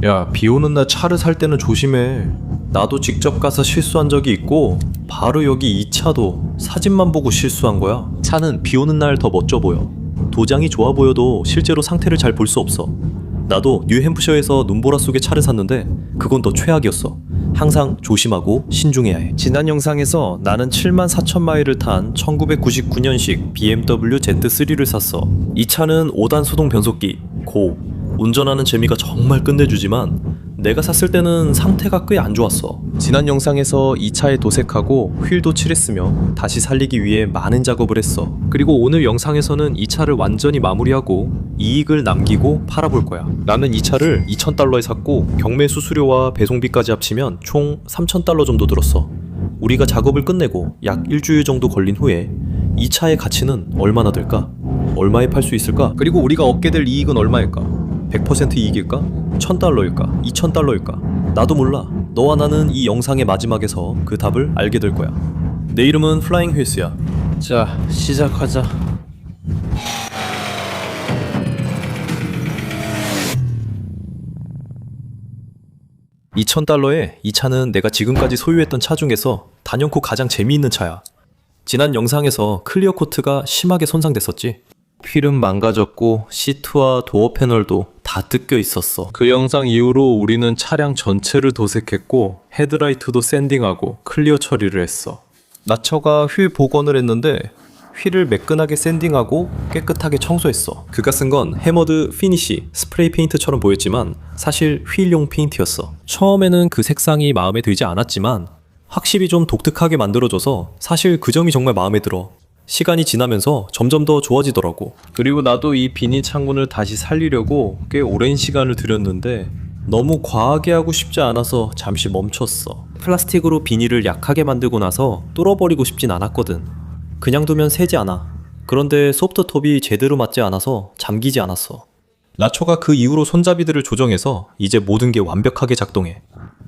야, 비 오는 날 차를 살 때는 조심해. 나도 직접 가서 실수한 적이 있고 바로 여기 이 차도 사진만 보고 실수한 거야. 차는 비 오는 날 더 멋져 보여. 도장이 좋아 보여도 실제로 상태를 잘 볼 수 없어. 나도 뉴햄프셔에서 눈보라 속에 차를 샀는데 그건 더 최악이었어. 항상 조심하고 신중해야 해. 지난 영상에서 나는 74,000마일을 탄 1999년식 BMW Z3를 샀어. 이 차는 5단 수동 변속기, 운전하는 재미가 정말 끝내주지만 내가 샀을 때는 상태가 꽤 안 좋았어. 지난 영상에서 이 차에 도색하고 휠도 칠했으며 다시 살리기 위해 많은 작업을 했어. 그리고 오늘 영상에서는 이 차를 완전히 마무리하고 이익을 남기고 팔아볼 거야. 나는 이 차를 2,000달러에 샀고 경매 수수료와 배송비까지 합치면 총 3,000달러 정도 들었어. 우리가 작업을 끝내고 약 일주일 정도 걸린 후에 이 차의 가치는 얼마나 될까? 얼마에 팔 수 있을까? 그리고 우리가 얻게 될 이익은 얼마일까? 100% 이익일까? 1,000달러일까? 2,000달러일까? 나도 몰라. 너와 나는 이 영상의 마지막에서 그 답을 알게 될 거야. 내 이름은 플라잉 휠스야. 자, 시작하자. $2,000에 이 차는 내가 지금까지 소유했던 차 중에서 단연코 가장 재미있는 차야. 지난 영상에서 클리어 코트가 심하게 손상됐었지. 휠은 망가졌고 시트와 도어 패널도 다 뜯겨 있었어. 그 영상 이후로 우리는 차량 전체를 도색했고 헤드라이트도 샌딩하고 클리어 처리를 했어. 나처가 휠 복원을 했는데 휠을 매끈하게 샌딩하고 깨끗하게 청소했어. 그가 쓴 건 해머드 피니시 스프레이 페인트처럼 보였지만 사실 휠용 페인트였어. 처음에는 그 색상이 마음에 들지 않았지만 확실히 좀 독특하게 만들어줘서 사실 그 점이 정말 마음에 들어. 시간이 지나면서 점점 더 좋아지더라고. 그리고 나도 이 비닐 창문을 다시 살리려고 꽤 오랜 시간을 들였는데 너무 과하게 하고 싶지 않아서 잠시 멈췄어. 플라스틱으로 비닐을 약하게 만들고 나서 뚫어버리고 싶진 않았거든. 그냥 두면 새지 않아. 그런데 소프트톱이 제대로 맞지 않아서 잠기지 않았어. 나초가 그 이후로 손잡이들을 조정해서 이제 모든 게 완벽하게 작동해.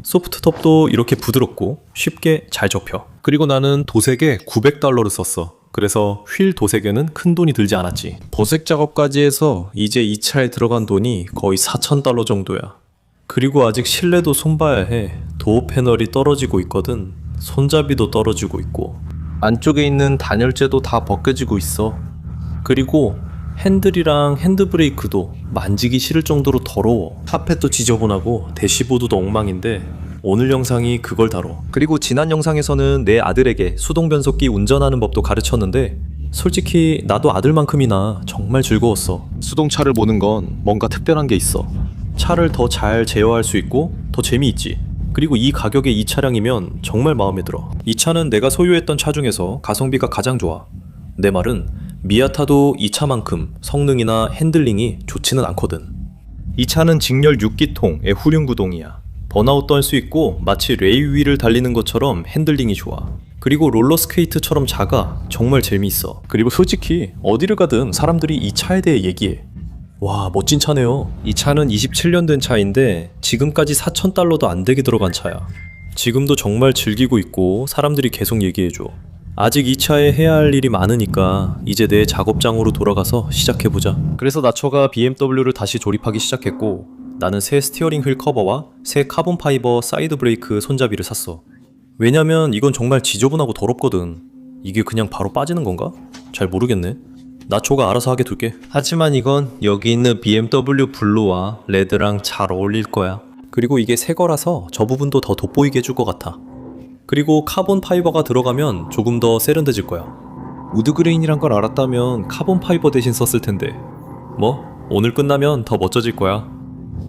소프트톱도 이렇게 부드럽고 쉽게 잘 접혀. 그리고 나는 도색에 $900를 썼어. 그래서 휠 도색에는 큰 돈이 들지 않았지. 도색 작업까지 해서 이제 이 차에 들어간 돈이 거의 $4,000 정도야. 그리고 아직 실내도 손봐야 해. 도어 패널이 떨어지고 있거든. 손잡이도 떨어지고 있고 안쪽에 있는 단열재도 다 벗겨지고 있어. 그리고 핸들이랑 핸드브레이크도 만지기 싫을 정도로 더러워. 카펫도 지저분하고 대시보드도 엉망인데 오늘 영상이 그걸 다뤄. 그리고 지난 영상에서는 내 아들에게 수동 변속기 운전하는 법도 가르쳤는데 솔직히 나도 아들만큼이나 정말 즐거웠어. 수동차를 보는 건 뭔가 특별한 게 있어. 차를 더 잘 제어할 수 있고 더 재미있지. 그리고 이 가격에 이 차량이면 정말 마음에 들어. 이 차는 내가 소유했던 차 중에서 가성비가 가장 좋아. 내 말은 미아타도 이 차만큼 성능이나 핸들링이 좋지는 않거든. 이 차는 직렬 6기통의 후륜 구동이야. 번아웃 떨 수 있고 마치 레일 위를 달리는 것처럼 핸들링이 좋아. 그리고 롤러스케이트처럼 작아. 정말 재미있어. 그리고 솔직히 어디를 가든 사람들이 이 차에 대해 얘기해. 와, 멋진 차네요. 이 차는 27년 된 차인데 지금까지 $4,000도 안 되게 들어간 차야. 지금도 정말 즐기고 있고 사람들이 계속 얘기해줘. 아직 이 차에 해야 할 일이 많으니까 이제 내 작업장으로 돌아가서 시작해보자. 그래서 나초가 BMW를 다시 조립하기 시작했고 나는 새 스티어링 휠 커버와 새 카본 파이버 사이드 브레이크 손잡이를 샀어. 왜냐면 이건 정말 지저분하고 더럽거든. 이게 그냥 바로 빠지는 건가? 잘 모르겠네. 나초가 알아서 하게 둘게. 하지만 이건 여기 있는 BMW 블루와 레드랑 잘 어울릴 거야. 그리고 이게 새 거라서 저 부분도 더 돋보이게 해줄 것 같아. 그리고 카본 파이버가 들어가면 조금 더 세련돼질 거야. 우드그레인이란 걸 알았다면 카본 파이버 대신 썼을 텐데. 뭐 오늘 끝나면 더 멋져질 거야.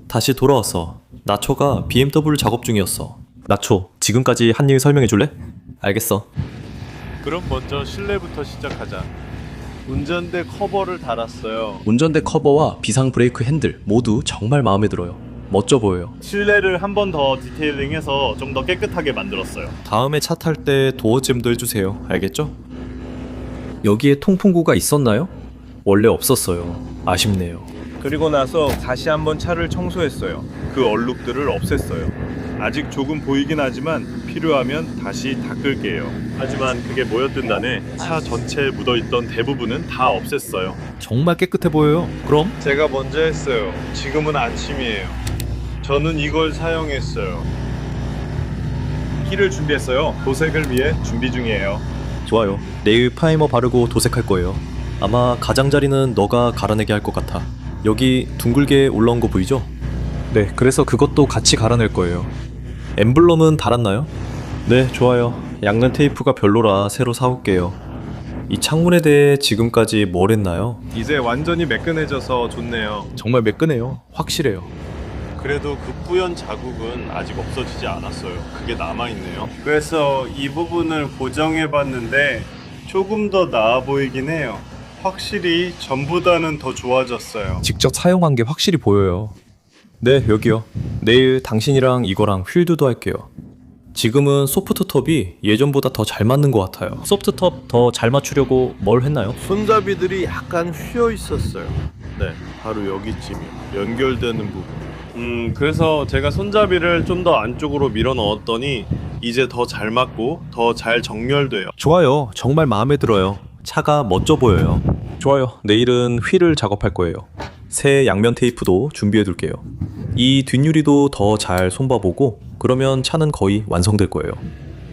다시 돌아왔어. 나초가 BMW 작업 중이었어. 나초, 지금까지 한 일 설명해 줄래? 알겠어. 그럼 먼저 실내부터 시작하자. 운전대 커버를 달았어요. 운전대 커버와 비상 브레이크 핸들 모두 정말 마음에 들어요. 멋져 보여요. 실내를 한 번 더 디테일링해서 좀 더 깨끗하게 만들었어요. 다음에 차 탈 때 도어잼도 해주세요. 알겠죠? 여기에 통풍구가 있었나요? 원래 없었어요. 아쉽네요. 그리고 나서 다시 한번 차를 청소했어요. 그 얼룩들을 없앴어요. 아직 조금 보이긴 하지만 필요하면 다시 닦을게요. 하지만 그게 모였든다네. 차 전체에 묻어있던 대부분은 다 없앴어요. 정말 깨끗해 보여요. 그럼? 제가 먼저 했어요. 지금은 아침이에요. 저는 이걸 사용했어요. 키를 준비했어요. 도색을 위해 준비 중이에요. 좋아요. 내일 프라이머 바르고 도색할 거예요. 아마 가장자리는 너가 갈아내게 할 것 같아. 여기 둥글게 올라온 거 보이죠? 네, 그래서 그것도 같이 갈아낼 거예요. 엠블럼은 달았나요? 네, 좋아요. 양면 테이프가 별로라 새로 사올게요. 이 창문에 대해 지금까지 뭘 했나요? 이제 완전히 매끈해져서 좋네요. 정말 매끈해요. 확실해요. 그래도 그 뿌연 자국은 아직 없어지지 않았어요. 그게 남아있네요. 그래서 이 부분을 고정해봤는데 조금 더 나아 보이긴 해요. 확실히 전보다는 더 좋아졌어요. 직접 사용한 게 확실히 보여요. 네, 여기요. 내일 당신이랑 이거랑 휠드도 할게요. 지금은 소프트톱이 예전보다 더 잘 맞는 것 같아요. 소프트톱 더 잘 맞추려고 뭘 했나요? 손잡이들이 약간 휘어 있었어요. 네, 바로 여기쯤이요. 연결되는 부분. 그래서 제가 손잡이를 좀 더 안쪽으로 밀어 넣었더니 이제 더 잘 맞고 더 잘 정렬돼요. 좋아요. 정말 마음에 들어요. 차가 멋져 보여요. 좋아요. 내일은 휠을 작업할 거예요. 새 양면 테이프도 준비해 둘게요. 이 뒷유리도 더 잘 손봐보고 그러면 차는 거의 완성될 거예요.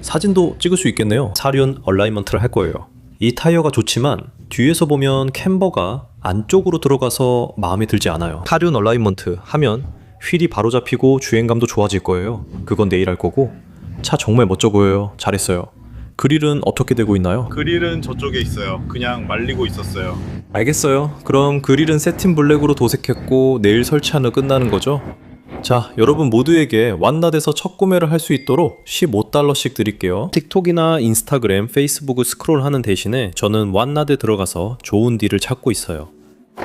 사진도 찍을 수 있겠네요. 사륜 얼라이먼트를 할 거예요. 이 타이어가 좋지만 뒤에서 보면 캠버가 안쪽으로 들어가서 마음에 들지 않아요. 사륜 얼라이먼트 하면 휠이 바로 잡히고 주행감도 좋아질 거예요. 그건 내일 할 거고 차 정말 멋져 보여요. 잘했어요. 그릴은 어떻게 되고 있나요? 그릴은 저쪽에 있어요. 그냥 말리고 있었어요. 알겠어요. 그럼 그릴은 세틴 블랙으로 도색했고 내일 설치하면 끝나는 거죠? 자, 여러분 모두에게 왓낫에서 첫 구매를 할 수 있도록 $15씩 드릴게요. 틱톡이나 인스타그램, 페이스북을 스크롤하는 대신에 저는 왓낫에 들어가서 좋은 딜을 찾고 있어요.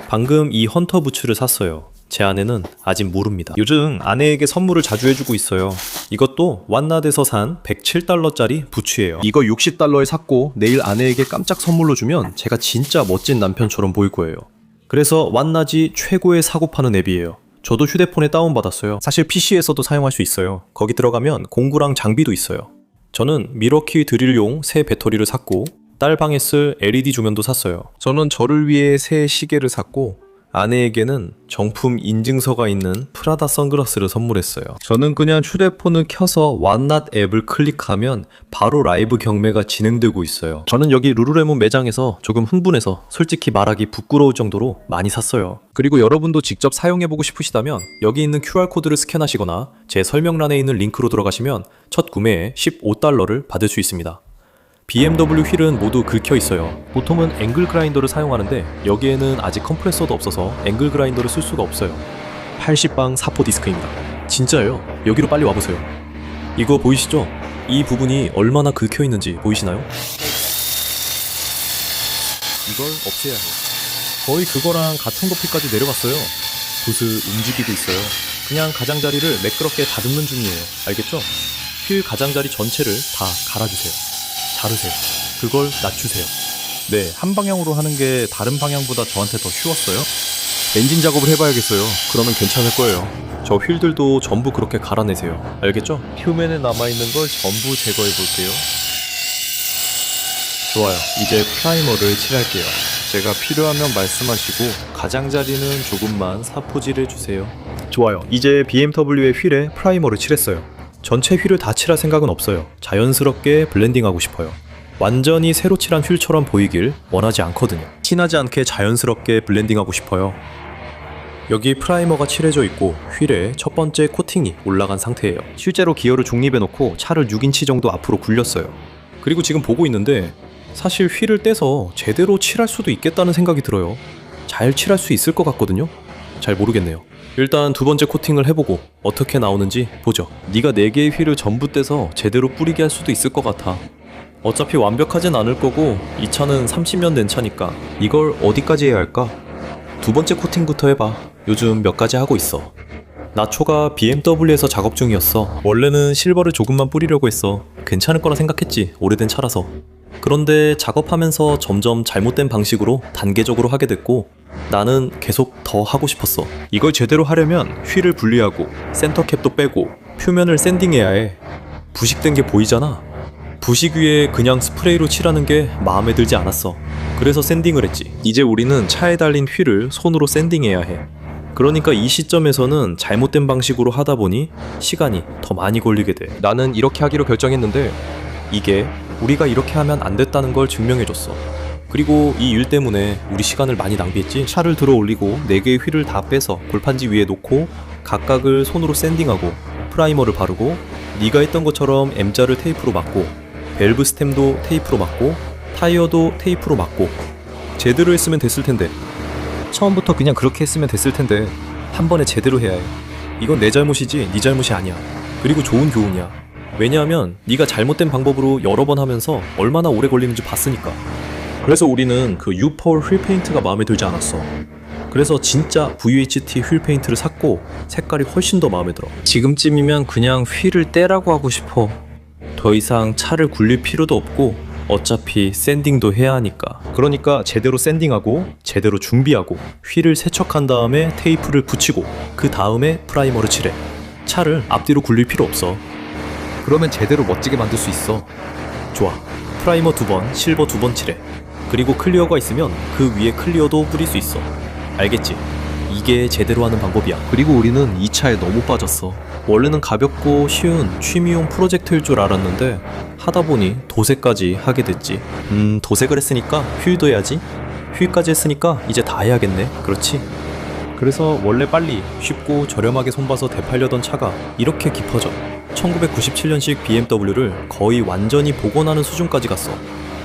방금 이 헌터 부츠를 샀어요. 제 아내는 아직 모릅니다. 요즘 아내에게 선물을 자주 해주고 있어요. 이것도 왓낫에서 산 $107짜리 부츠예요. 이거 $60에 샀고 내일 아내에게 깜짝 선물로 주면 제가 진짜 멋진 남편처럼 보일 거예요. 그래서 왓낫이 최고의 사고 파는 앱이에요. 저도 휴대폰에 다운받았어요. 사실 PC에서도 사용할 수 있어요. 거기 들어가면 공구랑 장비도 있어요. 저는 미러키 드릴용 새 배터리를 샀고 딸 방에 쓸 LED 조명도 샀어요. 저는 저를 위해 새 시계를 샀고 아내에게는 정품 인증서가 있는 프라다 선글라스를 선물했어요. 저는 그냥 휴대폰을 켜서 왓낫 앱을 클릭하면 바로 라이브 경매가 진행되고 있어요. 저는 여기 루루레몬 매장에서 조금 흥분해서 솔직히 말하기 부끄러울 정도로 많이 샀어요. 그리고 여러분도 직접 사용해보고 싶으시다면 여기 있는 QR코드를 스캔하시거나 제 설명란에 있는 링크로 들어가시면 첫 구매에 $15를 받을 수 있습니다. BMW 휠은 모두 긁혀 있어요. 보통은 앵글 그라인더를 사용하는데 여기에는 아직 컴프레서도 없어서 앵글 그라인더를 쓸 수가 없어요. 80방 4포 디스크입니다. 진짜예요. 여기로 빨리 와보세요. 이거 보이시죠? 이 부분이 얼마나 긁혀 있는지 보이시나요? 이걸 없애야 해요. 거의 그거랑 같은 높이까지 내려갔어요. 붓을 움직이고 있어요. 그냥 가장자리를 매끄럽게 다듬는 중이에요. 알겠죠? 휠 가장자리 전체를 다 갈아주세요. 자르세요. 그걸 낮추세요. 네, 한 방향으로 하는 게 다른 방향보다 저한테 더 쉬웠어요. 엔진 작업을 해봐야겠어요. 그러면 괜찮을 거예요. 저 휠들도 전부 그렇게 갈아내세요. 알겠죠? 표면에 남아있는 걸 전부 제거해 볼게요. 좋아요. 이제 프라이머를 칠할게요. 제가 필요하면 말씀하시고 가장자리는 조금만 사포질해 주세요. 좋아요. 이제 BMW의 휠에 프라이머를 칠했어요. 전체 휠을 다 칠할 생각은 없어요. 자연스럽게 블렌딩하고 싶어요. 완전히 새로 칠한 휠처럼 보이길 원하지 않거든요. 티나지 않게 자연스럽게 블렌딩하고 싶어요. 여기 프라이머가 칠해져 있고 휠에 첫 번째 코팅이 올라간 상태예요. 실제로 기어를 중립해 놓고 차를 6인치 정도 앞으로 굴렸어요. 그리고 지금 보고 있는데 사실 휠을 떼서 제대로 칠할 수도 있겠다는 생각이 들어요. 잘 칠할 수 있을 것 같거든요. 잘 모르겠네요. 일단 두 번째 코팅을 해보고 어떻게 나오는지 보죠. 네가 4개의 휠을 전부 떼서 제대로 뿌리게 할 수도 있을 것 같아. 어차피 완벽하진 않을 거고 이 차는 30년 된 차니까 이걸 어디까지 해야 할까? 두 번째 코팅부터 해봐. 요즘 몇 가지 하고 있어. 나초가 BMW에서 작업 중이었어. 원래는 실버를 조금만 뿌리려고 했어. 괜찮을 거라 생각했지. 오래된 차라서. 그런데 작업하면서 점점 잘못된 방식으로 단계적으로 하게 됐고 나는 계속 더 하고 싶었어. 이걸 제대로 하려면 휠을 분리하고 센터캡도 빼고 표면을 샌딩해야 해. 부식된 게 보이잖아. 부식 위에 그냥 스프레이로 칠하는 게 마음에 들지 않았어. 그래서 샌딩을 했지. 이제 우리는 차에 달린 휠을 손으로 샌딩해야 해. 그러니까 이 시점에서는 잘못된 방식으로 하다 보니 시간이 더 많이 걸리게 돼. 나는 이렇게 하기로 결정했는데 이게 우리가 이렇게 하면 안 됐다는 걸 증명해줬어. 그리고 이 일 때문에 우리 시간을 많이 낭비했지. 차를 들어 올리고 4개의 휠을 다 빼서 골판지 위에 놓고 각각을 손으로 샌딩하고 프라이머를 바르고 네가 했던 것처럼 M자를 테이프로 막고 밸브 스템도 테이프로 막고 타이어도 테이프로 막고 제대로 했으면 됐을 텐데 처음부터 그냥 그렇게 했으면 됐을 텐데 한 번에 제대로 해야 해. 이건 내 잘못이지 네 잘못이 아니야. 그리고 좋은 교훈이야. 왜냐하면 네가 잘못된 방법으로 여러 번 하면서 얼마나 오래 걸리는지 봤으니까. 그래서 우리는 그 U-POL 휠 페인트가 마음에 들지 않았어. 그래서 진짜 VHT 휠 페인트를 샀고 색깔이 훨씬 더 마음에 들어. 지금쯤이면 그냥 휠을 떼라고 하고 싶어. 더 이상 차를 굴릴 필요도 없고 어차피 샌딩도 해야 하니까. 그러니까 제대로 샌딩하고 제대로 준비하고 휠을 세척한 다음에 테이프를 붙이고 그 다음에 프라이머를 칠해. 차를 앞뒤로 굴릴 필요 없어. 그러면 제대로 멋지게 만들 수 있어. 좋아. 프라이머 2번, 실버 2번 칠해. 그리고 클리어가 있으면 그 위에 클리어도 뿌릴 수 있어. 알겠지? 이게 제대로 하는 방법이야. 그리고 우리는 이 차에 너무 빠졌어. 원래는 가볍고 쉬운 취미용 프로젝트일 줄 알았는데 하다 보니 도색까지 하게 됐지. 도색을 했으니까 휠도 해야지. 휠까지 했으니까 이제 다 해야겠네. 그렇지? 그래서 원래 빨리 쉽고 저렴하게 손봐서 되팔려던 차가 이렇게 깊어져. 1997년식 BMW를 거의 완전히 복원하는 수준까지 갔어.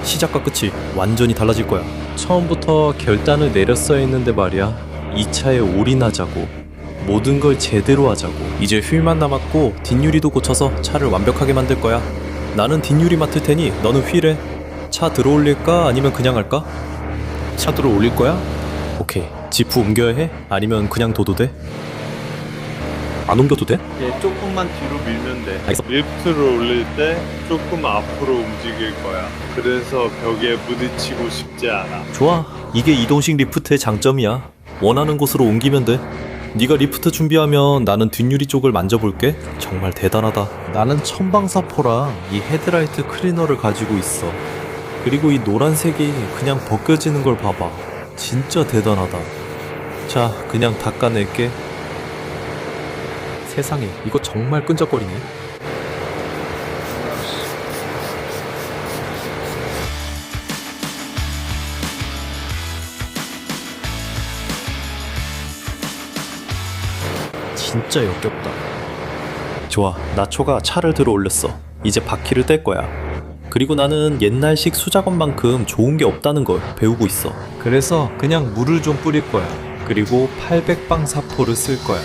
시작과 끝이 완전히 달라질 거야. 처음부터 결단을 내렸어야 했는데 말이야. 이 차에 올인하자고. 모든 걸 제대로 하자고. 이제 휠만 남았고 뒷유리도 고쳐서 차를 완벽하게 만들 거야. 나는 뒷유리 맡을 테니 너는 휠에. 차 들어 올릴까 아니면 그냥 할까? 차 들어 올릴 거야? 오케이. 지프 옮겨야 해? 아니면 그냥 둬도 돼? 안 옮겨도 돼? 예, 조금만 뒤로 밀면 돼. 알겠어. 리프트를 올릴 때 조금 앞으로 움직일 거야. 그래서 벽에 부딪히고 싶지 않아. 좋아. 이게 이동식 리프트의 장점이야. 원하는 곳으로 옮기면 돼. 네가 리프트 준비하면 나는 뒷유리 쪽을 만져볼게. 정말 대단하다. 나는 천방사포랑 이 헤드라이트 클리너를 가지고 있어. 그리고 이 노란색이 그냥 벗겨지는 걸 봐봐. 진짜 대단하다. 자, 그냥 닦아낼게. 세상에, 이거 정말 끈적거리네. 진짜 역겹다. 좋아, 나초가 차를 들어 올렸어. 이제 바퀴를 뗄 거야. 그리고 나는 옛날식 수작업만큼 좋은 게 없다는 걸 배우고 있어. 그래서 그냥 물을 좀 뿌릴 거야. 그리고 800방 사포를 쓸 거야.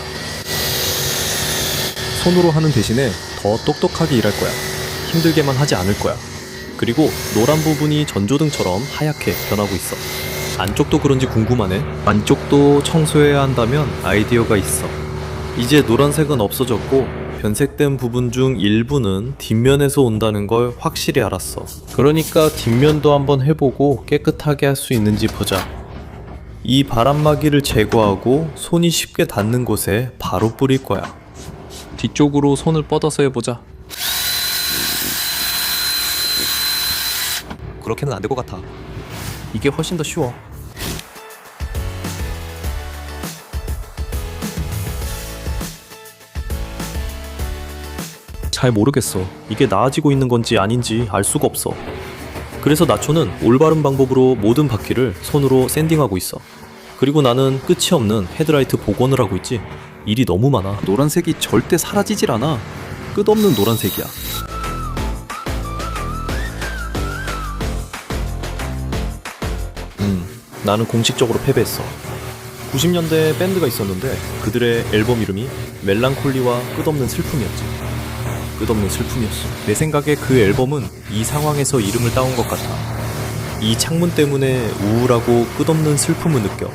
손으로 하는 대신에 더 똑똑하게 일할 거야. 힘들게만 하지 않을 거야. 그리고 노란 부분이 전조등처럼 하얗게 변하고 있어. 안쪽도 그런지 궁금하네. 안쪽도 청소해야 한다면 아이디어가 있어. 이제 노란색은 없어졌고 변색된 부분 중 일부는 뒷면에서 온다는 걸 확실히 알았어. 그러니까 뒷면도 한번 해보고 깨끗하게 할 수 있는지 보자. 이 바람막이를 제거하고 손이 쉽게 닿는 곳에 바로 뿌릴 거야. 뒤쪽으로 손을 뻗어서 해보자. 그렇게는 안 될 것 같아. 이게 훨씬 더 쉬워. 잘 모르겠어. 이게 나아지고 있는 건지 아닌지 알 수가 없어. 그래서 나초는 올바른 방법으로 모든 바퀴를 손으로 샌딩하고 있어. 그리고 나는 끝이 없는 헤드라이트 복원을 하고 있지. 일이 너무 많아. 노란색이 절대 사라지질 않아. 끝없는 노란색이야. 나는 공식적으로 패배했어. 90년대에 밴드가 있었는데 그들의 앨범 이름이 멜랑콜리와 끝없는 슬픔이었지. 끝없는 슬픔이었어. 내 생각에 그 앨범은 이 상황에서 이름을 따온 것 같아. 이 창문 때문에 우울하고 끝없는 슬픔을 느껴.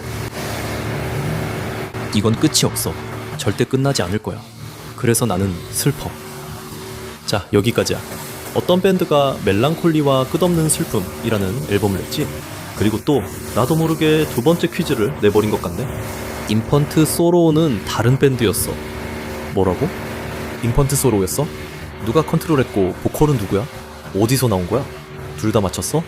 이건 끝이 없어. 절대 끝나지 않을 거야. 그래서 나는 슬퍼. 자, 여기까지야. 어떤 밴드가 멜랑콜리와 끝없는 슬픔이라는 앨범을 냈지? 그리고 또 나도 모르게 두 번째 퀴즈를 내버린 것 같네. 인펀트 소로우는 다른 밴드였어. 뭐라고? 인펀트 소로우였어? 누가 컨트롤했고 보컬은 누구야? 어디서 나온 거야? 둘 다 맞췄어?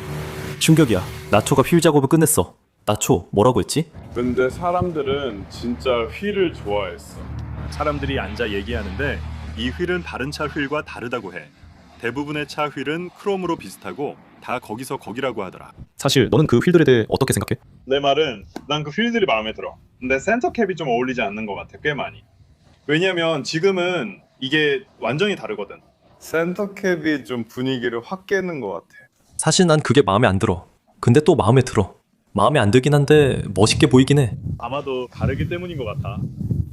충격이야. 나초가 휠 작업을 끝냈어. 나초 뭐라고 했지? 근데 사람들은 진짜 휠을 좋아했어. 사람들이 앉아 얘기하는데 이 휠은 다른 차 휠과 다르다고 해. 대부분의 차 휠은 크롬으로 비슷하고 다 거기서 거기라고 하더라. 사실 너는 그 휠들에 대해 어떻게 생각해? 내 말은 난 그 휠들이 마음에 들어. 근데 센터캡이 좀 어울리지 않는 것 같아. 꽤 많이. 왜냐면 지금은 이게 완전히 다르거든. 센터캡이 좀 분위기를 확 깨는 것 같아. 사실 난 그게 마음에 안 들어. 근데 또 마음에 들어. 마음에 안 들긴 한데 멋있게 보이긴 해. 아마도 다르기 때문인 것 같아.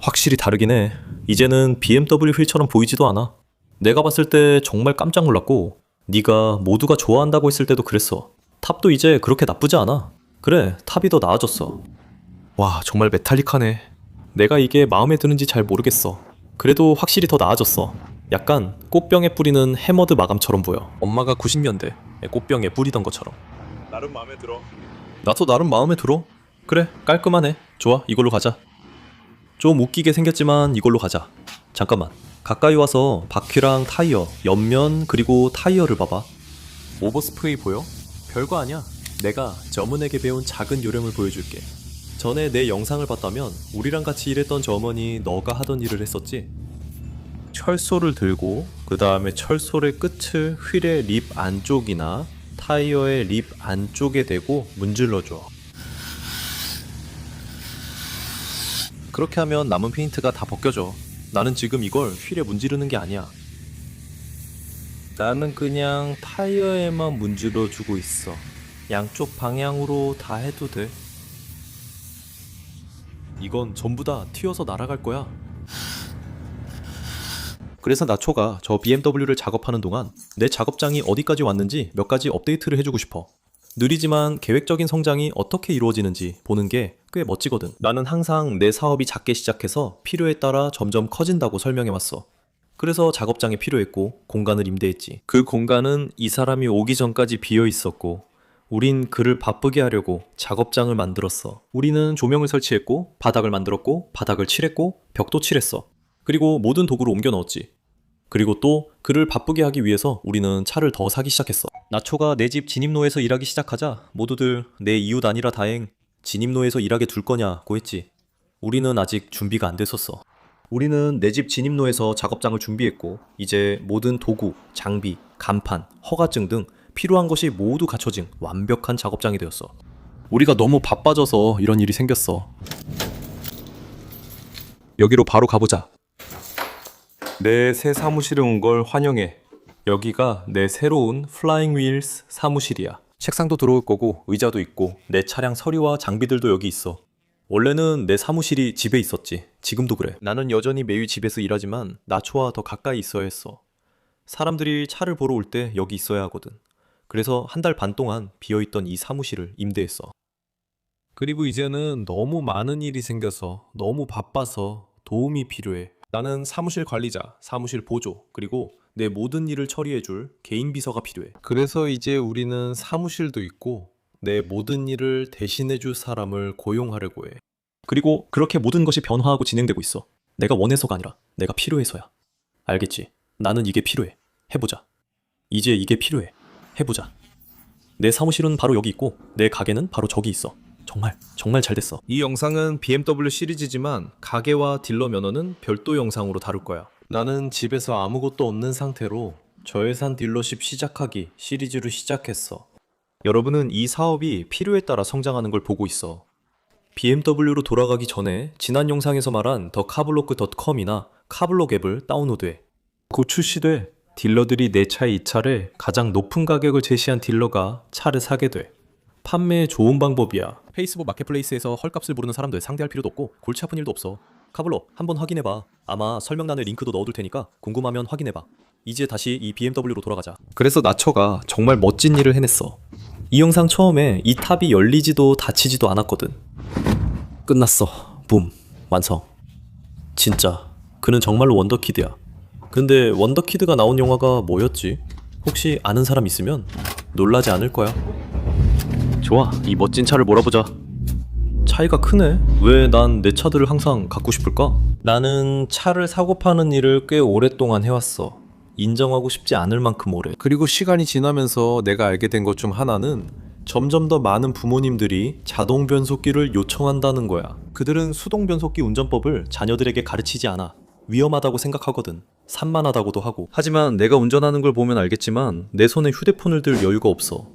확실히 다르긴 해. 이제는 BMW 휠처럼 보이지도 않아. 내가 봤을 때 정말 깜짝 놀랐고 네가 모두가 좋아한다고 했을 때도 그랬어. 탑도 이제 그렇게 나쁘지 않아. 그래, 탑이 더 나아졌어. 와, 정말 메탈릭하네. 내가 이게 마음에 드는지 잘 모르겠어. 그래도 확실히 더 나아졌어. 약간 꽃병에 뿌리는 해머드 마감처럼 보여. 엄마가 90년대 꽃병에 뿌리던 것처럼. 나름 마음에 들어. 나도 나름 마음에 들어. 그래, 깔끔하네. 좋아, 이걸로 가자. 좀 웃기게 생겼지만 이걸로 가자. 잠깐만, 가까이 와서 바퀴랑 타이어, 옆면 그리고 타이어를 봐봐. 오버스프레이 보여? 별거 아니야. 내가 점은에게 배운 작은 요령을 보여줄게. 전에 내 영상을 봤다면 우리랑 같이 일했던 점원이 너가 하던 일을 했었지. 철소를 들고 그 다음에 철소의 끝을 휠의 립 안쪽이나 타이어의 립 안쪽에 대고 문질러줘. 그렇게 하면 남은 페인트가 다 벗겨져. 나는 지금 이걸 휠에 문지르는 게 아니야. 나는 그냥 타이어에만 문질러주고 있어. 양쪽 방향으로 다 해도 돼. 이건 전부 다 튀어서 날아갈 거야. 그래서 나초가 저 BMW를 작업하는 동안 내 작업장이 어디까지 왔는지 몇 가지 업데이트를 해주고 싶어. 느리지만 계획적인 성장이 어떻게 이루어지는지 보는 게 꽤 멋지거든. 나는 항상 내 사업이 작게 시작해서 필요에 따라 점점 커진다고 설명해왔어. 그래서 작업장이 필요했고 공간을 임대했지. 그 공간은 이 사람이 오기 전까지 비어 있었고 우린 그를 바쁘게 하려고 작업장을 만들었어. 우리는 조명을 설치했고 바닥을 만들었고 바닥을 칠했고 벽도 칠했어. 그리고 모든 도구를 옮겨 넣었지. 그리고 또 그를 바쁘게 하기 위해서 우리는 차를 더 사기 시작했어. 나초가 내 집 진입로에서 일하기 시작하자 모두들 내 이웃 아니라 다행, 진입로에서 일하게 둘 거냐고 했지. 우리는 아직 준비가 안 됐었어. 우리는 내 집 진입로에서 작업장을 준비했고 이제 모든 도구, 장비, 간판, 허가증 등 필요한 것이 모두 갖춰진 완벽한 작업장이 되었어. 우리가 너무 바빠져서 이런 일이 생겼어. 여기로 바로 가보자. 내 새 사무실에 온 걸 환영해. 여기가 내 새로운 플라잉 휠스 사무실이야. 책상도 들어올 거고 의자도 있고 내 차량 서류와 장비들도 여기 있어. 원래는 내 사무실이 집에 있었지. 지금도 그래. 나는 여전히 매일 집에서 일하지만 나초와 더 가까이 있어야 했어. 사람들이 차를 보러 올 때 여기 있어야 하거든. 그래서 한 달 반 동안 비어있던 이 사무실을 임대했어. 그리고 이제는 너무 많은 일이 생겨서 너무 바빠서 도움이 필요해. 나는 사무실 관리자, 사무실 보조, 그리고 내 모든 일을 처리해줄 개인 비서가 필요해. 그래서 이제 우리는 사무실도 있고 내 모든 일을 대신해줄 사람을 고용하려고 해. 그리고 그렇게 모든 것이 변화하고 진행되고 있어. 내가 원해서가 아니라 내가 필요해서야. 알겠지? 나는 이게 필요해. 해보자. 이제 이게 필요해. 해보자. 내 사무실은 바로 여기 있고 내 가게는 바로 저기 있어. 정말 잘 됐어. 이 영상은 BMW 시리즈지만 가게와 딜러 면허는 별도 영상으로 다룰 거야. 나는 집에서 아무것도 없는 상태로 저예산 딜러십 시작하기 시리즈를 시작했어. 여러분은 이 사업이 필요에 따라 성장하는 걸 보고 있어. BMW로 돌아가기 전에 지난 영상에서 말한 더 카블로그.com이나 카블록 앱을 다운로드해. 곧 출시돼. 딜러들이 내 차의 이차를 가장 높은 가격을 제시한 딜러가 차를 사게 돼. 판매에 좋은 방법이야. 페이스북 마켓플레이스에서 헐값을 부르는 사람들 상대할 필요도 없고 골치 아픈 일도 없어. 카블록 한번 확인해봐. 아마 설명란에 링크도 넣어둘 테니까 궁금하면 확인해봐. 이제 다시 이 BMW로 돌아가자. 그래서 나처가 정말 멋진 일을 해냈어. 이 영상 처음에 이 탑이 열리지도 닫히지도 않았거든. 끝났어. 붐. 완성. 진짜 그는 정말로 원더키드야. 근데 원더키드가 나온 영화가 뭐였지? 혹시 아는 사람 있으면 놀라지 않을 거야. 좋아, 이 멋진 차를 몰아보자. 차이가 크네. 왜 난 내 차들을 항상 갖고 싶을까? 나는 차를 사고 파는 일을 꽤 오랫동안 해왔어. 인정하고 싶지 않을 만큼 오래. 그리고 시간이 지나면서 내가 알게 된 것 중 하나는 점점 더 많은 부모님들이 자동 변속기를 요청한다는 거야. 그들은 수동 변속기 운전법을 자녀들에게 가르치지 않아. 위험하다고 생각하거든. 산만하다고도 하고. 하지만 내가 운전하는 걸 보면 알겠지만 내 손에 휴대폰을 들 여유가 없어.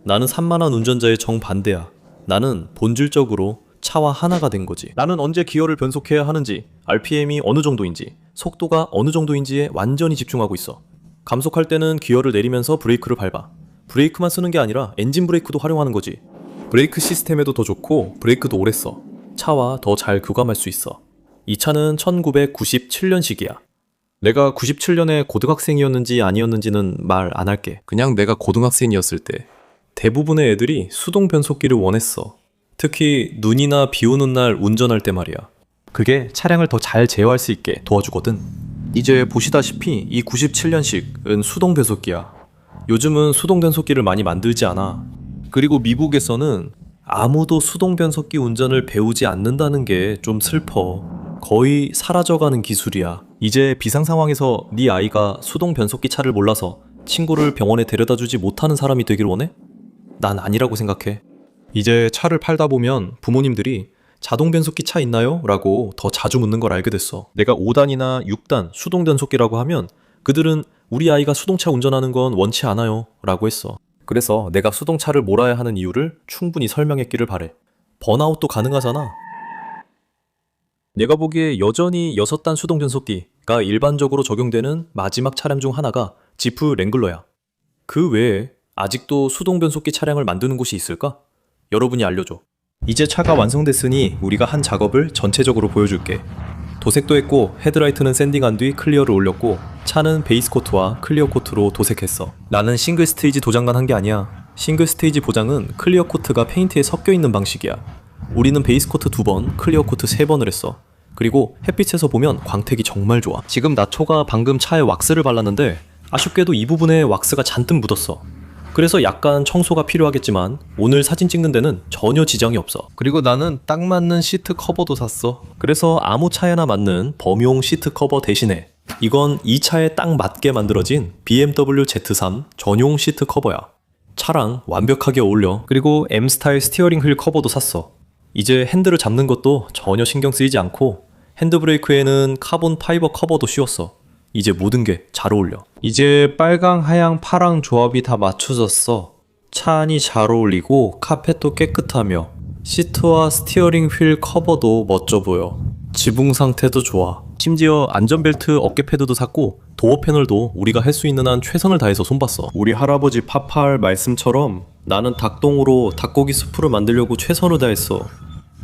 나는 산만한 운전자의 정반대야. 나는 본질적으로 차와 하나가 된 거지. 나는 언제 기어를 변속해야 하는지, RPM이 어느 정도인지, 속도가 어느 정도인지에 완전히 집중하고 있어. 감속할 때는 기어를 내리면서 브레이크를 밟아. 브레이크만 쓰는 게 아니라 엔진 브레이크도 활용하는 거지. 브레이크 시스템에도 더 좋고 브레이크도 오래 써. 차와 더 잘 교감할 수 있어. 이 차는 1997년식이야. 내가 97년에 고등학생이었는지 아니었는지는 말 안 할게. 그냥 내가 고등학생이었을 때 대부분의 애들이 수동 변속기를 원했어. 특히 눈이나 비 오는 날 운전할 때 말이야. 그게 차량을 더 잘 제어할 수 있게 도와주거든. 이제 보시다시피 이 97년식은 수동 변속기야. 요즘은 수동 변속기를 많이 만들지 않아. 그리고 미국에서는 아무도 수동 변속기 운전을 배우지 않는다는 게 좀 슬퍼. 거의 사라져가는 기술이야. 이제 비상 상황에서 네 아이가 수동 변속기 차를 몰라서 친구를 병원에 데려다 주지 못하는 사람이 되길 원해? 난 아니라고 생각해. 이제 차를 팔다 보면 부모님들이 자동 변속기 차 있나요? 라고 더 자주 묻는 걸 알게 됐어. 내가 5단이나 6단 수동 변속기라고 하면 그들은 우리 아이가 수동차 운전하는 건 원치 않아요 라고 했어. 그래서 내가 수동차를 몰아야 하는 이유를 충분히 설명했기를 바래. 번아웃도 가능하잖아. 내가 보기에 여전히 6단 수동 변속기가 일반적으로 적용되는 마지막 차량 중 하나가 지프 랭글러야. 그 외에 아직도 수동 변속기 차량을 만드는 곳이 있을까? 여러분이 알려줘. 이제 차가 완성됐으니 우리가 한 작업을 전체적으로 보여줄게. 도색도 했고 헤드라이트는 샌딩한 뒤 클리어를 올렸고 차는 베이스 코트와 클리어 코트로 도색했어. 나는 싱글 스테이지 도장만 한 게 아니야. 싱글 스테이지 보장은 클리어 코트가 페인트에 섞여 있는 방식이야. 우리는 베이스 코트 2번, 클리어 코트 3번을 했어. 그리고 햇빛에서 보면 광택이 정말 좋아. 지금 나초가 방금 차에 왁스를 발랐는데 아쉽게도 이 부분에 왁스가 잔뜩 묻었어. 그래서 약간 청소가 필요하겠지만 오늘 사진 찍는 데는 전혀 지장이 없어. 그리고 나는 딱 맞는 시트 커버도 샀어. 그래서 아무 차에나 맞는 범용 시트 커버 대신에 이건 이 차에 딱 맞게 만들어진 BMW Z3 전용 시트 커버야. 차랑 완벽하게 어울려. 그리고 M 스타일 스티어링 휠 커버도 샀어. 이제 핸들을 잡는 것도 전혀 신경 쓰이지 않고 핸드브레이크에는 카본 파이버 커버도 씌웠어. 이제 모든 게 잘 어울려. 이제 빨강, 하양, 파랑 조합이 다 맞춰졌어. 차 안이 잘 어울리고 카펫도 깨끗하며 시트와 스티어링 휠 커버도 멋져 보여. 지붕 상태도 좋아. 심지어 안전벨트 어깨 패드도 샀고 도어 패널도 우리가 할 수 있는 한 최선을 다해서 손봤어. 우리 할아버지 파파할 말씀처럼 나는 닭똥으로 닭고기 수프를 만들려고 최선을 다했어.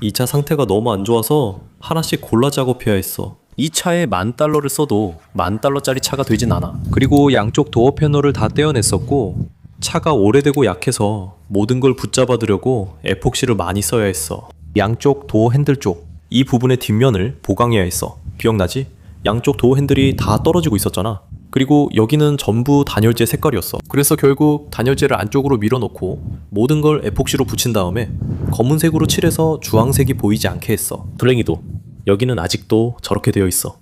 이 차 상태가 너무 안 좋아서 하나씩 골라 작업해야 했어. 이 차에 $10,000를 써도 $10,000짜리 차가 되진 않아. 그리고 양쪽 도어 패널을 다 떼어냈었고 차가 오래되고 약해서 모든 걸 붙잡아두려고 에폭시를 많이 써야 했어. 양쪽 도어 핸들 쪽 이 부분의 뒷면을 보강해야 했어. 기억나지? 양쪽 도어 핸들이 다 떨어지고 있었잖아. 그리고 여기는 전부 단열재 색깔이었어. 그래서 결국 단열재를 안쪽으로 밀어넣고 모든 걸 에폭시로 붙인 다음에 검은색으로 칠해서 주황색이 보이지 않게 했어. 블랭이도 여기는 아직도 저렇게 되어 있어.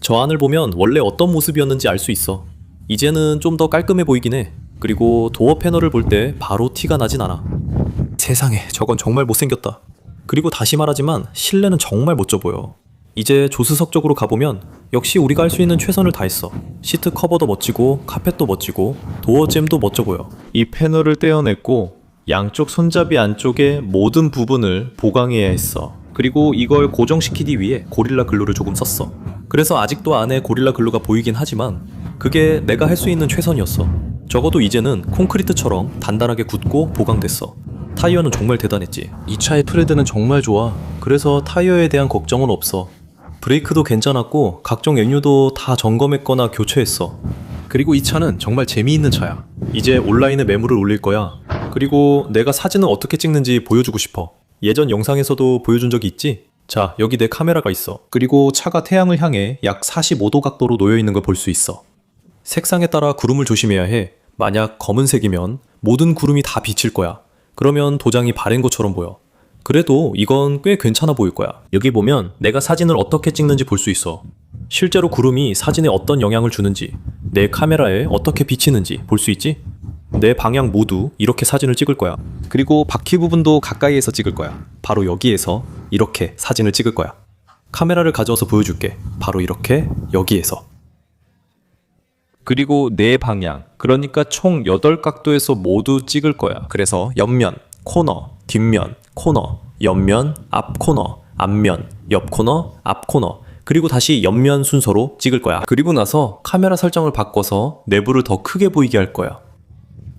저 안을 보면 원래 어떤 모습이었는지 알 수 있어. 이제는 좀 더 깔끔해 보이긴 해. 그리고 도어 패널을 볼 때 바로 티가 나진 않아. 세상에, 저건 정말 못생겼다. 그리고 다시 말하지만 실내는 정말 멋져 보여. 이제 조수석 쪽으로 가보면 역시 우리가 할 수 있는 최선을 다했어. 시트 커버도 멋지고 카펫도 멋지고 도어잼도 멋져 보여. 이 패널을 떼어냈고 양쪽 손잡이 안쪽의 모든 부분을 보강해야 했어. 그리고 이걸 고정시키기 위해 고릴라 글루를 조금 썼어. 그래서 아직도 안에 고릴라 글루가 보이긴 하지만 그게 내가 할 수 있는 최선이었어. 적어도 이제는 콘크리트처럼 단단하게 굳고 보강됐어. 타이어는 정말 대단했지. 이 차의 트레드는 정말 좋아. 그래서 타이어에 대한 걱정은 없어. 브레이크도 괜찮았고 각종 엔유도 다 점검했거나 교체했어. 그리고 이 차는 정말 재미있는 차야. 이제 온라인에 매물을 올릴 거야. 그리고 내가 사진을 어떻게 찍는지 보여주고 싶어. 예전 영상에서도 보여준 적이 있지? 자, 여기 내 카메라가 있어. 그리고 차가 태양을 향해 약 45도 각도로 놓여 있는 걸 볼 수 있어. 색상에 따라 구름을 조심해야 해. 만약 검은색이면 모든 구름이 다 비칠 거야. 그러면 도장이 바랜 것처럼 보여. 그래도 이건 꽤 괜찮아 보일 거야. 여기 보면 내가 사진을 어떻게 찍는지 볼 수 있어. 실제로 구름이 사진에 어떤 영향을 주는지, 내 카메라에 어떻게 비치는지 볼 수 있지? 네 방향 모두 이렇게 사진을 찍을 거야. 그리고 바퀴 부분도 가까이에서 찍을 거야. 바로 여기에서 이렇게 사진을 찍을 거야. 카메라를 가져와서 보여줄게. 바로 이렇게 여기에서. 그리고 네 방향, 그러니까 총 8각도에서 모두 찍을 거야. 그래서 옆면, 코너, 뒷면, 코너, 옆면, 앞 코너, 앞면, 옆 코너, 앞 코너, 그리고 다시 옆면 순서로 찍을 거야. 그리고 나서 카메라 설정을 바꿔서 내부를 더 크게 보이게 할 거야.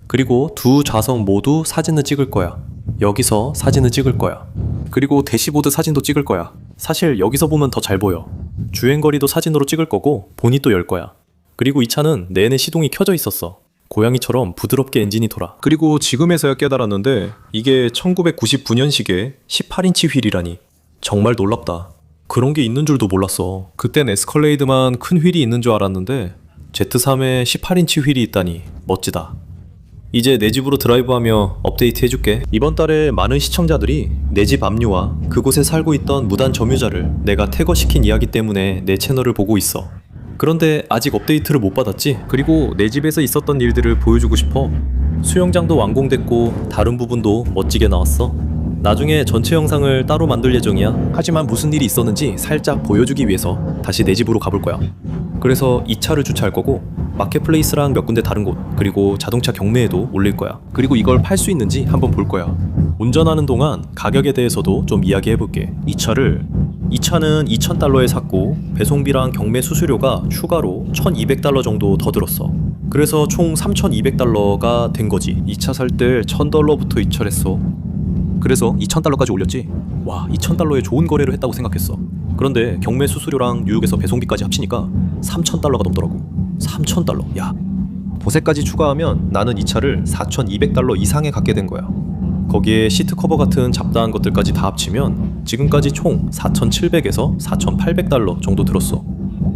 그리고 두 좌석 모두 사진을 찍을 거야. 여기서 사진을 찍을 거야. 그리고 대시보드 사진도 찍을 거야. 사실 여기서 보면 더 잘 보여. 주행거리도 사진으로 찍을 거고 보닛도 열 거야. 그리고 이 차는 내내 시동이 켜져 있었어. 고양이처럼 부드럽게 엔진이 돌아. 그리고 지금에서야 깨달았는데 이게 1999년식의 18인치 휠이라니. 정말 놀랍다. 그런 게 있는 줄도 몰랐어. 그땐 에스컬레이드만 큰 휠이 있는 줄 알았는데 Z3에 18인치 휠이 있다니 멋지다. 이제 내 집으로 드라이브하며 업데이트 해줄게. 이번 달에 많은 시청자들이 내 집 압류와 그곳에 살고 있던 무단 점유자를 내가 퇴거시킨 이야기 때문에 내 채널을 보고 있어. 그런데 아직 업데이트를 못 받았지? 그리고 내 집에서 있었던 일들을 보여주고 싶어. 수영장도 완공됐고 다른 부분도 멋지게 나왔어. 나중에 전체 영상을 따로 만들 예정이야. 하지만 무슨 일이 있었는지 살짝 보여주기 위해서 다시 내 집으로 가볼 거야. 그래서 이 차를 주차할 거고 마켓플레이스랑 몇 군데 다른 곳, 그리고 자동차 경매에도 올릴 거야. 그리고 이걸 팔 수 있는지 한번 볼 거야. 운전하는 동안 가격에 대해서도 좀 이야기해 볼게. 이 차는 2,000달러에 샀고 배송비랑 경매 수수료가 추가로 1,200달러 정도 더 들었어. 그래서 총 3,200달러가 된 거지. 이 차 살 때 1,000달러부터 입찰했어. 그래서 2,000달러까지 올렸지. 와, 2,000달러에 좋은 거래를 했다고 생각했어. 그런데 경매 수수료랑 뉴욕에서 배송비까지 합치니까 3,000달러가 넘더라고. 3,000달러. 야, 보세까지 추가하면 나는 이 차를 4,200달러 이상에 갖게 된 거야. 거기에 시트 커버 같은 잡다한 것들까지 다 합치면 지금까지 총 4,700에서 4,800달러 정도 들었어.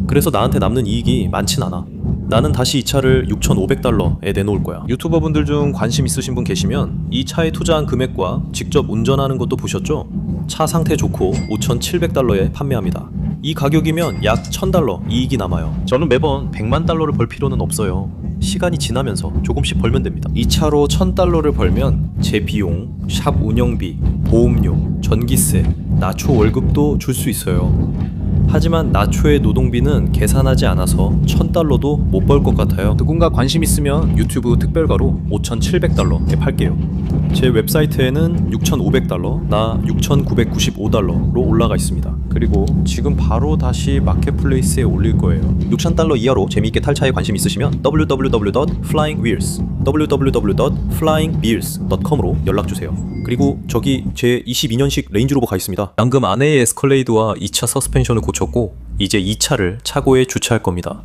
그래서 나한테 남는 이익이 많진 않아. 나는 다시 이 차를 6,500달러에 내놓을 거야. 유튜버 분들 중 관심 있으신 분 계시면 이 차에 투자한 금액과 직접 운전하는 것도 보셨죠? 차 상태 좋고 5,700달러에 판매합니다. 이 가격이면 약 1,000달러 이익이 남아요. 저는 매번 100만 달러를 벌 필요는 없어요. 시간이 지나면서 조금씩 벌면 됩니다. 이 차로 1,000달러를 벌면 제 비용, 샵 운영비, 보험료, 전기세, 나초 월급도 줄 수 있어요. 하지만 나초의 노동비는 계산하지 않아서 1,000달러도 못 벌 것 같아요. 누군가 관심 있으면 유튜브 특별가로 5,700달러에 팔게요. 제 웹사이트에는 6,500달러, 나 6,995달러로 올라가 있습니다. 그리고 지금 바로 다시 마켓플레이스에 올릴 거예요. 6,000달러 이하로 재미있게 탈 차에 관심 있으시면 www.flyingwheels.com으로 연락주세요. 그리고 저기 제 22년식 레인지로버 가 있습니다. 방금 안에의 에스컬레이드와 2차 서스펜션을 고쳤고 이제 2차를 차고에 주차할 겁니다.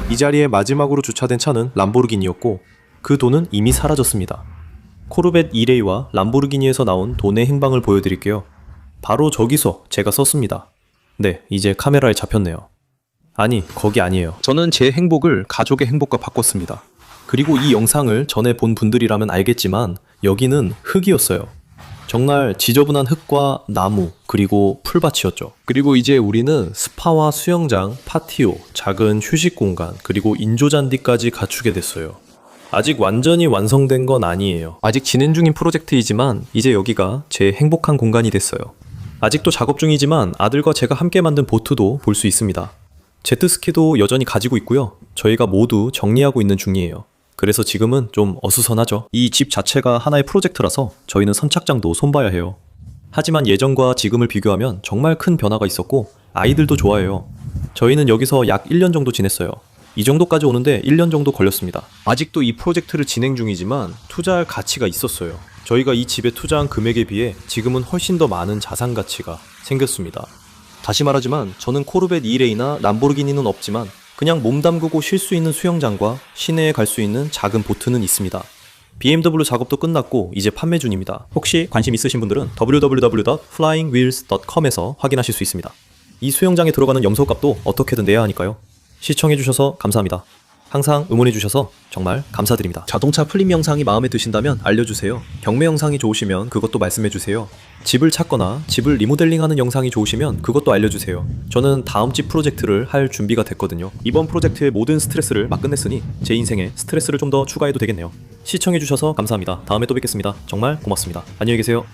이 자리에 마지막으로 주차된 차는 람보르기니였고 그 돈은 이미 사라졌습니다. 코르벳 E-Ray와 람보르기니에서 나온 돈의 행방을 보여드릴게요. 바로 저기서 제가 썼습니다. 네, 이제 카메라에 잡혔네요. 아니, 거기 아니에요. 저는 제 행복을 가족의 행복과 바꿨습니다. 그리고 이 영상을 전에 본 분들이라면 알겠지만 여기는 흙이었어요. 정말 지저분한 흙과 나무, 그리고 풀밭이었죠. 그리고 이제 우리는 스파와 수영장, 파티오, 작은 휴식 공간, 그리고 인조잔디까지 갖추게 됐어요. 아직 완전히 완성된 건 아니에요. 아직 진행 중인 프로젝트이지만 이제 여기가 제 행복한 공간이 됐어요. 아직도 작업 중이지만 아들과 제가 함께 만든 보트도 볼 수 있습니다. 제트스키도 여전히 가지고 있고요. 저희가 모두 정리하고 있는 중이에요. 그래서 지금은 좀 어수선하죠. 이 집 자체가 하나의 프로젝트라서 저희는 선착장도 손봐야 해요. 하지만 예전과 지금을 비교하면 정말 큰 변화가 있었고 아이들도 좋아해요. 저희는 여기서 약 1년 정도 지냈어요. 이 정도까지 오는데 1년 정도 걸렸습니다. 아직도 이 프로젝트를 진행 중이지만 투자할 가치가 있었어요. 저희가 이 집에 투자한 금액에 비해 지금은 훨씬 더 많은 자산 가치가 생겼습니다. 다시 말하지만 저는 코르벳 E-Ray나 람보르기니는 없지만 그냥 몸 담그고 쉴 수 있는 수영장과 시내에 갈 수 있는 작은 보트는 있습니다. BMW 작업도 끝났고 이제 판매 중입니다. 혹시 관심 있으신 분들은 www.flyingwheels.com에서 확인하실 수 있습니다. 이 수영장에 들어가는 염소값도 어떻게든 내야 하니까요. 시청해주셔서 감사합니다. 항상 응원해주셔서 정말 감사드립니다. 자동차 플립 영상이 마음에 드신다면 알려주세요. 경매 영상이 좋으시면 그것도 말씀해주세요. 집을 찾거나 집을 리모델링하는 영상이 좋으시면 그것도 알려주세요. 저는 다음 집 프로젝트를 할 준비가 됐거든요. 이번 프로젝트의 모든 스트레스를 막 끝냈으니 제 인생에 스트레스를 좀 더 추가해도 되겠네요. 시청해주셔서 감사합니다. 다음에 또 뵙겠습니다. 정말 고맙습니다. 안녕히 계세요.